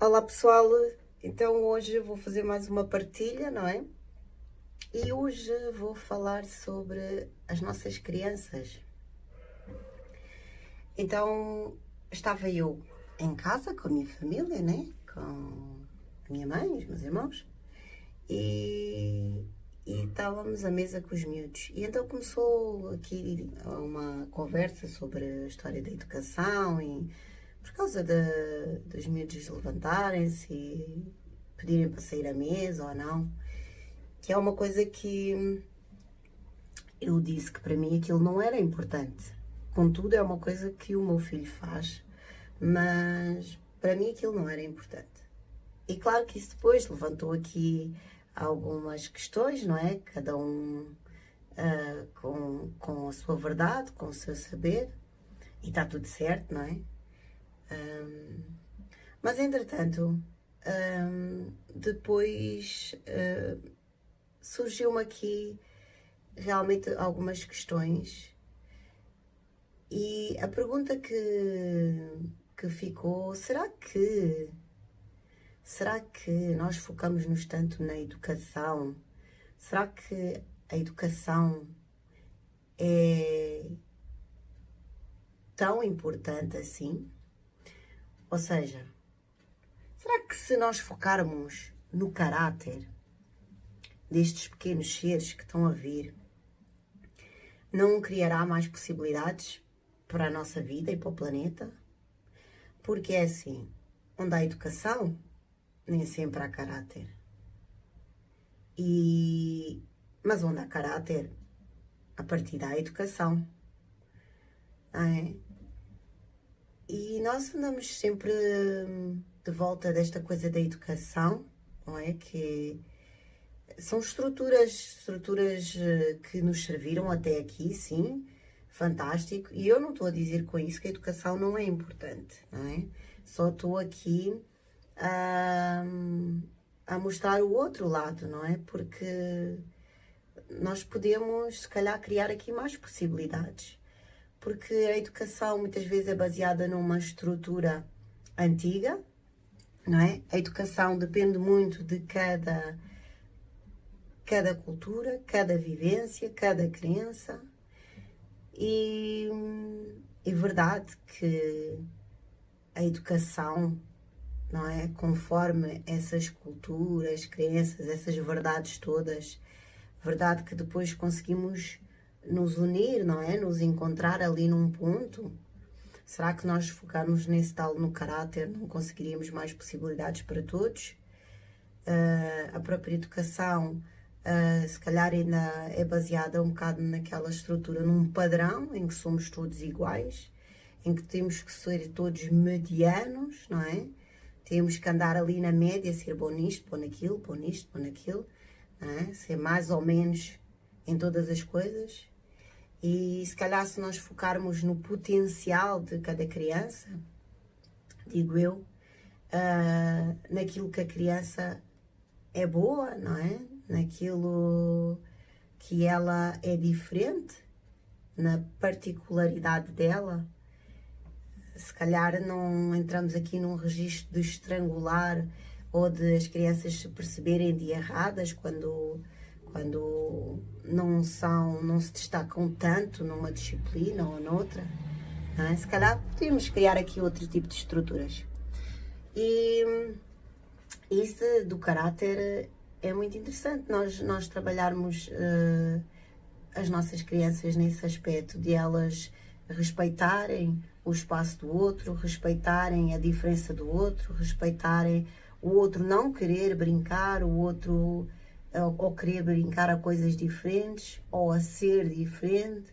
Olá pessoal, então hoje vou fazer mais uma partilha, não é? E hoje vou falar sobre as nossas crianças. Então estava eu em casa com a minha família, né? Com a minha mãe, os meus irmãos, e, e estávamos à mesa com os miúdos. E então começou aqui uma conversa sobre a história da educação e por causa dos miúdos levantarem-se e pedirem para sair à mesa ou não, que é uma coisa que eu disse que para mim aquilo não era importante. Contudo, é uma coisa que o meu filho faz, mas para mim aquilo não era importante. E claro que isso depois levantou aqui algumas questões, não é? Cada um com a sua verdade, com o seu saber, e está tudo certo, não é? Mas entretanto, depois surgiu-me aqui realmente algumas questões e a pergunta que ficou, será que nós focamos-nos tanto na educação? Será que a educação é tão importante assim? Ou seja, será que se nós focarmos no caráter destes pequenos seres que estão a vir, não criará mais possibilidades para a nossa vida e para o planeta? Porque é assim, onde há educação, nem sempre há caráter. Mas onde há caráter, a partir da educação. Não é? E nós andamos sempre de volta desta coisa da educação, não é? Que são estruturas que nos serviram até aqui, sim, fantástico. E eu não estou a dizer com isso que a educação não é importante, não é? Só estou aqui a mostrar o outro lado, não é? Porque nós podemos, se calhar, criar aqui mais possibilidades. Porque a educação muitas vezes é baseada numa estrutura antiga, não é? A educação depende muito de cada cultura, cada vivência, cada crença. E é verdade que a educação, não é? Conforme essas culturas, crenças, essas verdades todas, verdade que depois conseguimos nos unir, não é? Nos encontrar ali num ponto. Será que nós focarmos nesse tal no caráter não conseguiríamos mais possibilidades para todos? A própria educação, se calhar ainda é baseada um bocado naquela estrutura, num padrão em que somos todos iguais, em que temos que ser todos medianos, não é? Temos que andar ali na média, ser bom nisto, bom naquilo, bom nisto, bom naquilo, não é? Ser mais ou menos em todas as coisas. E se calhar se nós focarmos no potencial de cada criança, digo eu, naquilo que a criança é boa, não é? Naquilo que ela é diferente, na particularidade dela, se calhar não entramos aqui num registro de estrangular ou de as crianças se perceberem de erradas quando não se destacam tanto numa disciplina ou noutra, não é? Se calhar podemos criar aqui outro tipo de estruturas. E isso do caráter é muito interessante, nós trabalharmos as nossas crianças nesse aspecto, de elas respeitarem o espaço do outro, respeitarem a diferença do outro, respeitarem o outro não querer brincar, o outro ou querer brincar a coisas diferentes, ou a ser diferente.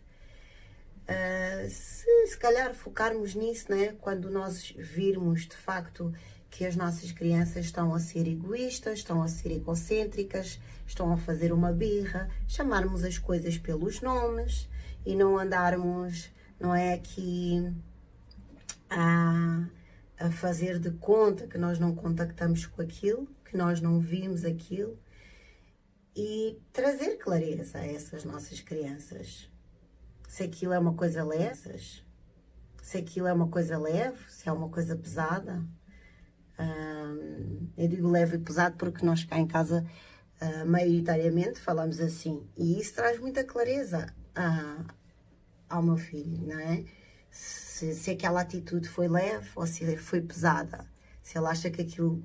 Se calhar focarmos nisso, né? Quando nós virmos de facto que as nossas crianças estão a ser egoístas, estão a ser egocêntricas, estão a fazer uma birra, chamarmos as coisas pelos nomes e não andarmos, não é, aqui a fazer de conta que nós não contactamos com aquilo, que nós não vimos aquilo, e trazer clareza a essas nossas crianças. Se aquilo é uma coisa leve, se aquilo é uma coisa leve, se é uma coisa pesada. Eu digo leve e pesado porque nós cá em casa, maioritariamente, falamos assim. E isso traz muita clareza ao meu filho, não é? Se aquela atitude foi leve ou se foi pesada. Se ele acha que aquilo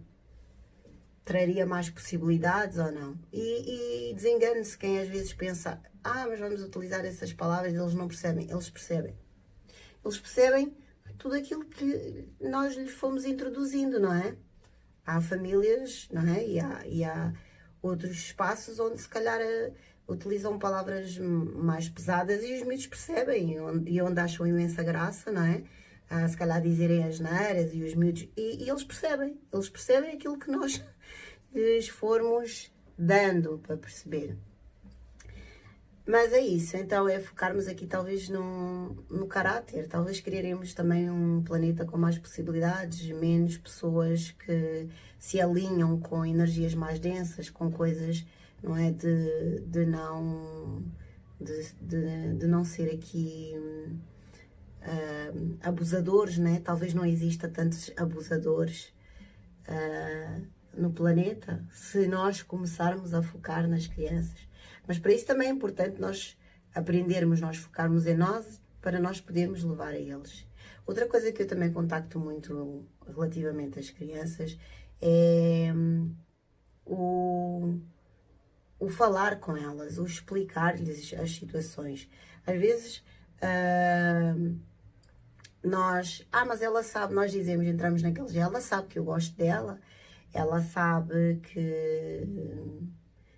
traria mais possibilidades ou não. E desengane-se quem às vezes pensa, mas vamos utilizar essas palavras, eles não percebem. Eles percebem. Eles percebem tudo aquilo que nós lhes fomos introduzindo, não é? Há famílias, não é? E há outros espaços onde se calhar utilizam palavras mais pesadas e os miúdos percebem e onde acham imensa graça, não é? Se calhar dizerem as neiras e os miúdos, e eles percebem aquilo que nós lhes formos dando para perceber. Mas é isso, então é focarmos aqui talvez no caráter, talvez quereremos também um planeta com mais possibilidades, menos pessoas que se alinham com energias mais densas, com coisas, não é, de não ser aqui abusadores, né? Talvez não exista tantos abusadores no planeta se nós começarmos a focar nas crianças. Mas para isso também é importante nós aprendermos, nós focarmos em nós para nós podermos levar a eles. Outra coisa que eu também contacto muito relativamente às crianças é o falar com elas, o explicar-lhes as situações. Às vezes mas ela sabe, nós dizemos, entramos naqueles, ela sabe que eu gosto dela, ela sabe que,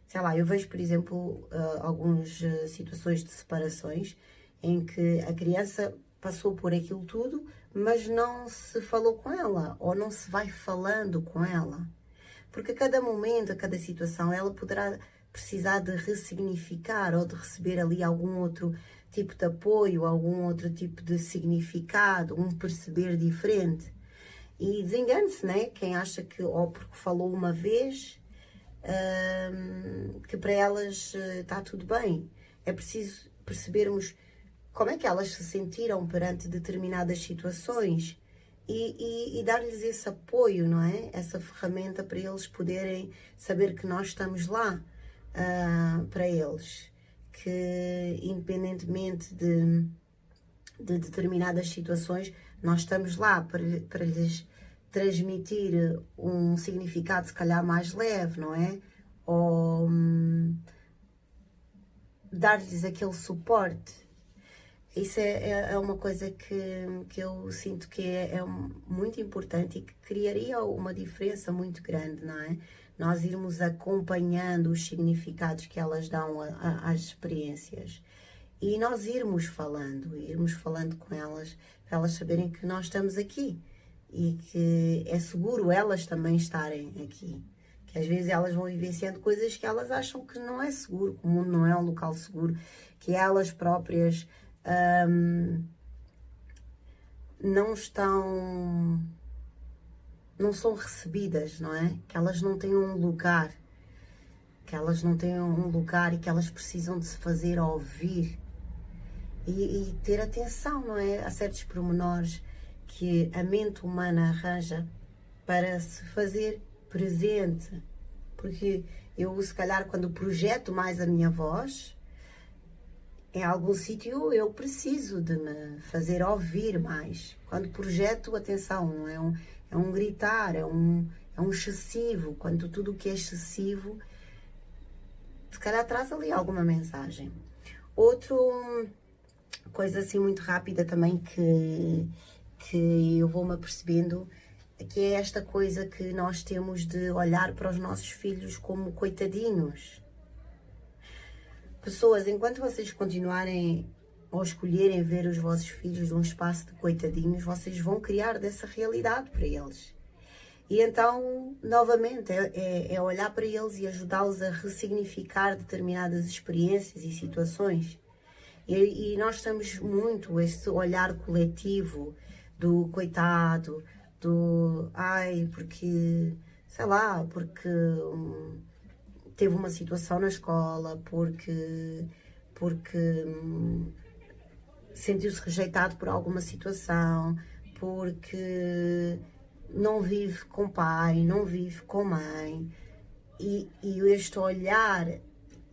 sei lá, eu vejo, por exemplo, algumas situações de separações em que a criança passou por aquilo tudo, mas não se falou com ela, ou não se vai falando com ela. Porque a cada momento, a cada situação, ela poderá precisar de ressignificar ou de receber ali algum outro tipo de apoio, algum outro tipo de significado, um perceber diferente. E desengane-se, né? Quem acha que, ou porque falou uma vez, que para elas está tudo bem. É preciso percebermos como é que elas se sentiram perante determinadas situações e dar-lhes esse apoio, não é? Essa ferramenta para eles poderem saber que nós estamos lá para eles. Que independentemente de determinadas situações, nós estamos lá para lhes transmitir um significado se calhar mais leve, não é? Ou dar-lhes aquele suporte. Isso é uma coisa que eu sinto que é muito importante e que criaria uma diferença muito grande, não é? Nós irmos acompanhando os significados que elas dão às experiências e nós irmos falando com elas, para elas saberem que nós estamos aqui e que é seguro elas também estarem aqui. Que às vezes elas vão vivenciando coisas que elas acham que não é seguro, que o mundo não é um local seguro, que elas próprias não são recebidas, não é? Que elas não têm um lugar, e que elas precisam de se fazer ouvir e ter atenção, não é? A certos pormenores que a mente humana arranja para se fazer presente. Porque eu, se calhar, quando projeto mais a minha voz, em algum sítio eu preciso de me fazer ouvir mais. Quando projeto, atenção, não é um gritar, é um excessivo. Quando tudo o que é excessivo, se calhar traz ali alguma mensagem. Outra coisa assim muito rápida também que eu vou-me apercebendo, que é esta coisa que nós temos de olhar para os nossos filhos como coitadinhos. Pessoas, enquanto vocês continuarem ou escolherem ver os vossos filhos num espaço de coitadinhos, vocês vão criar dessa realidade para eles. E então, novamente, é olhar para eles e ajudá-los a ressignificar determinadas experiências e situações. E nós estamos muito esse olhar coletivo do coitado, porque, sei lá, porque teve uma situação na escola, porque sentiu-se rejeitado por alguma situação, porque não vive com pai, não vive com mãe, e este olhar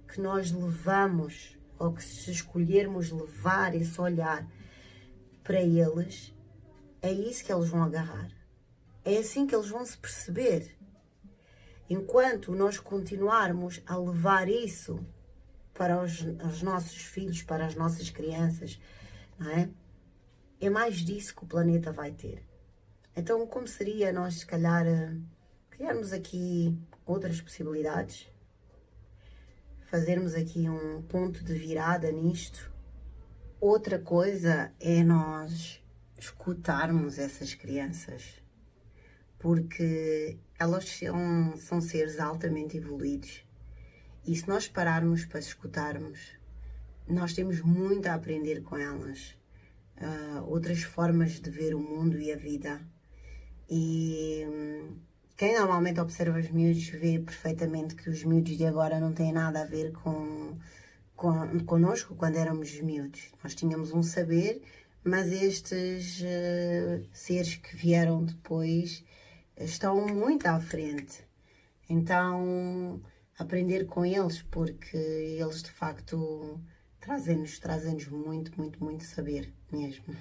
que nós levamos, ou que se escolhermos levar esse olhar para eles, é isso que eles vão agarrar. É assim que eles vão se perceber. Enquanto nós continuarmos a levar isso para os nossos filhos, para as nossas crianças, não é? É mais disso que o planeta vai ter. Então, como seria nós, se calhar, criarmos aqui outras possibilidades? Fazermos aqui um ponto de virada nisto? Outra coisa é nós escutarmos essas crianças, porque elas são seres altamente evoluídos. E se nós pararmos para escutarmos, nós temos muito a aprender com elas. Outras formas de ver o mundo e a vida. E quem normalmente observa os miúdos vê perfeitamente que os miúdos de agora não têm nada a ver connosco quando éramos miúdos. Nós tínhamos um saber, mas estes seres que vieram depois estão muito à frente. Então, aprender com eles, porque eles de facto trazem-nos muito, muito, muito saber mesmo.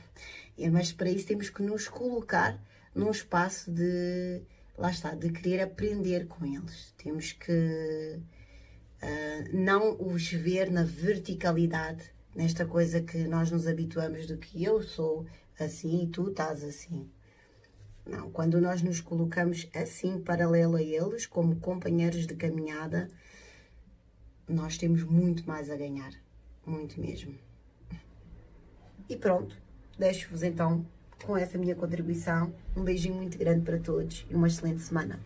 Mas para isso temos que nos colocar num espaço de, lá está, de querer aprender com eles. Temos que não os ver na verticalidade, nesta coisa que nós nos habituamos de que eu sou assim e tu estás assim. Não, quando nós nos colocamos assim, paralelo a eles, como companheiros de caminhada, nós temos muito mais a ganhar. Muito mesmo. E pronto, deixo-vos então com essa minha contribuição. Um beijinho muito grande para todos e uma excelente semana.